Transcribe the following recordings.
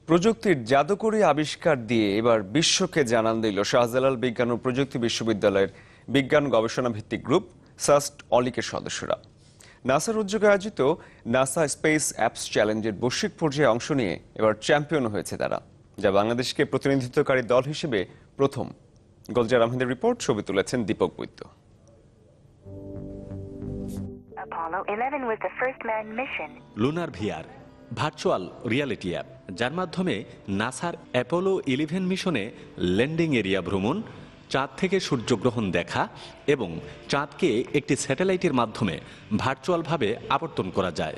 প্রযুক্তির জাদুকরী আবিষ্কার দিয়ে এবার বিশ্বকে জানান দিল শাহজালাল বিজ্ঞান ও প্রযুক্তি বিশ্ববিদ্যালয়ের বিজ্ঞান গবেষণা ভিত্তিক গ্রুপ সাস্ট অলিকের সদস্যরা। নাসার উদ্যোগে আয়োজিত নাসা স্পেস অ্যাপস চ্যালেঞ্জের বৈশ্বিক পর্যায়ে অংশ নিয়ে এবার চ্যাম্পিয়ন হয়েছে তারা, যা বাংলাদেশকে প্রতিনিধিত্বকারী দল হিসেবে প্রথম। গোলজার আহমেদের রিপোর্ট, ছবি তুলেছেন Dipak Baidya. Lunar VR virtual reality app, যার মাধ্যমে নাসার অ্যাপোলো 11 মিশনে ল্যান্ডিং এরিয়া ভ্রমণ, চাঁদ থেকে সূর্যগ্রহণ দেখা এবং চাঁদকে একটি স্যাটেলাইটের মাধ্যমে ভার্চুয়ালভাবে আবর্তন করা যায়।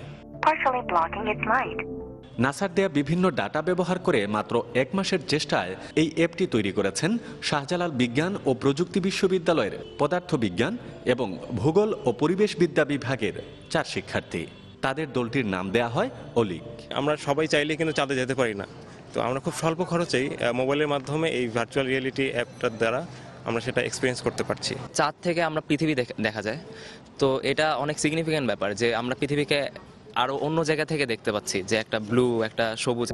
নাসার দেয়া বিভিন্ন ডাটা ব্যবহার করে মাত্র 1 মাসের চেষ্টায় এই অ্যাপটি তৈরি করেছেন শাহজালাল বিজ্ঞান ও প্রযুক্তি বিশ্ববিদ্যালয়ের পদার্থবিজ্ঞান এবং ভূগোল ও পরিবেশবিদ্যা বিভাগের 4 শিক্ষার্থী। তাদের দলটির নাম দেয়া হয় অলিক। আমরা সবাই চাইলে কিন্তু চাঁদে যেতে পারি না, তো আমরা খুব স্বল্প খরচেই মোবাইলের মাধ্যমে এই ভার্চুয়াল রিয়েলিটি অ্যাপটার দ্বারা আমরা সেটা এক্সপিরিয়েন্স করতে পারছি। চাঁদ থেকে আমরা পৃথিবী দেখা যায়, তো এটা অনেক সিগনিফিক্যান্ট ব্যাপার যে আমরা পৃথিবীকে আরো অন্য জায়গা থেকে দেখতে পাচ্ছি, যে একটা ব্লু, একটা সবুজ।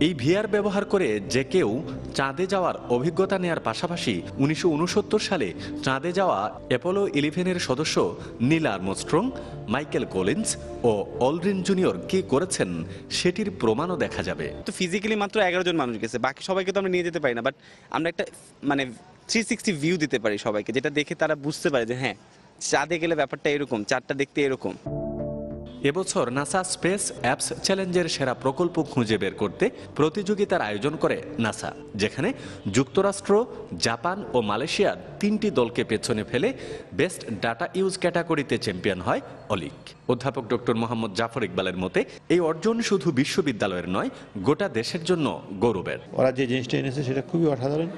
এই ভিআর ব্যবহার করে যে কেউ চাঁদে যাওয়ার অভিজ্ঞতা নেয়ার পাশাপাশি 1969 সালে চাঁদে যাওয়া অ্যাপোলো 11-এর সদস্য নীল আর্মস্ট্রং, মাইকেল কলিন্স ও অলড্রিন জুনিয়র কি করেছেন সেটির প্রমাণও দেখা যাবে। তো ফিজিক্যালি মাত্র 11 জন মানুষ গেছে, বাকি সবাইকে তো আমরা নিয়ে যেতে পারি না, বাট আমরা একটা 360 ভিউ দিতে পারি সবাইকে, যেটা দেখে তারা বুঝতে পারে যে হ্যাঁ, চাঁদে গেলে ব্যাপারটা এরকম, চাঁদটা দেখতে এরকম। এবছর নাসা স্পেস অ্যাপস চ্যালেঞ্জের সেরা প্রকল্প খুঁজে বের করতে প্রতিযোগিতার আয়োজন করে নাসা, যেখানে যুক্তরাষ্ট্র, জাপান ও মালয়েশিয়ার 3টি দলকে পেছনে ফেলে বেস্ট ডাটা ইউজ ক্যাটাগরিতে চ্যাম্পিয়ন হয় অলিক। অধ্যাপক ডক্টর মোহাম্মদ জাফর ইকবালের মতে এই অর্জন শুধু বিশ্ববিদ্যালয়ের নয়, গোটা দেশের জন্য গৌরবের। ওরা যে জিনিসটা এনেছে সেটা খুবই অসাধারণ।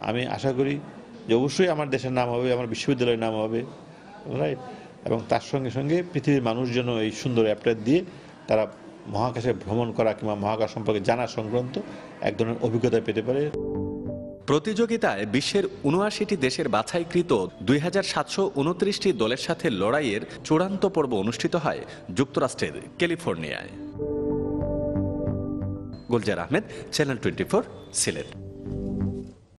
আমি আশা করি যে অবশ্যই আমার দেশের নাম হবে, আমার বিশ্ববিদ্যালয়ের নাম হবে, রাইট, এবং তার সঙ্গে সঙ্গে পৃথিবীর মানুষ যেন এই সুন্দর অ্যাপটা দিয়ে তারা মহাকাশে ভ্রমণ করা কিংবা মহাকাশ সম্পর্কে জানা সংক্রান্ত এক ধরনের অভিজ্ঞতা পেতে পারে। প্রতিযোগিতায় বিশ্বের 79টি দেশের বাছাইকৃত 2729টি দলের সাথে লড়াইয়ের চূড়ান্ত পর্ব অনুষ্ঠিত হয় যুক্তরাষ্ট্রের ক্যালিফোর্নিয়ায়। গোলজার আহমেদ, চ্যানেল 24, সিলেট।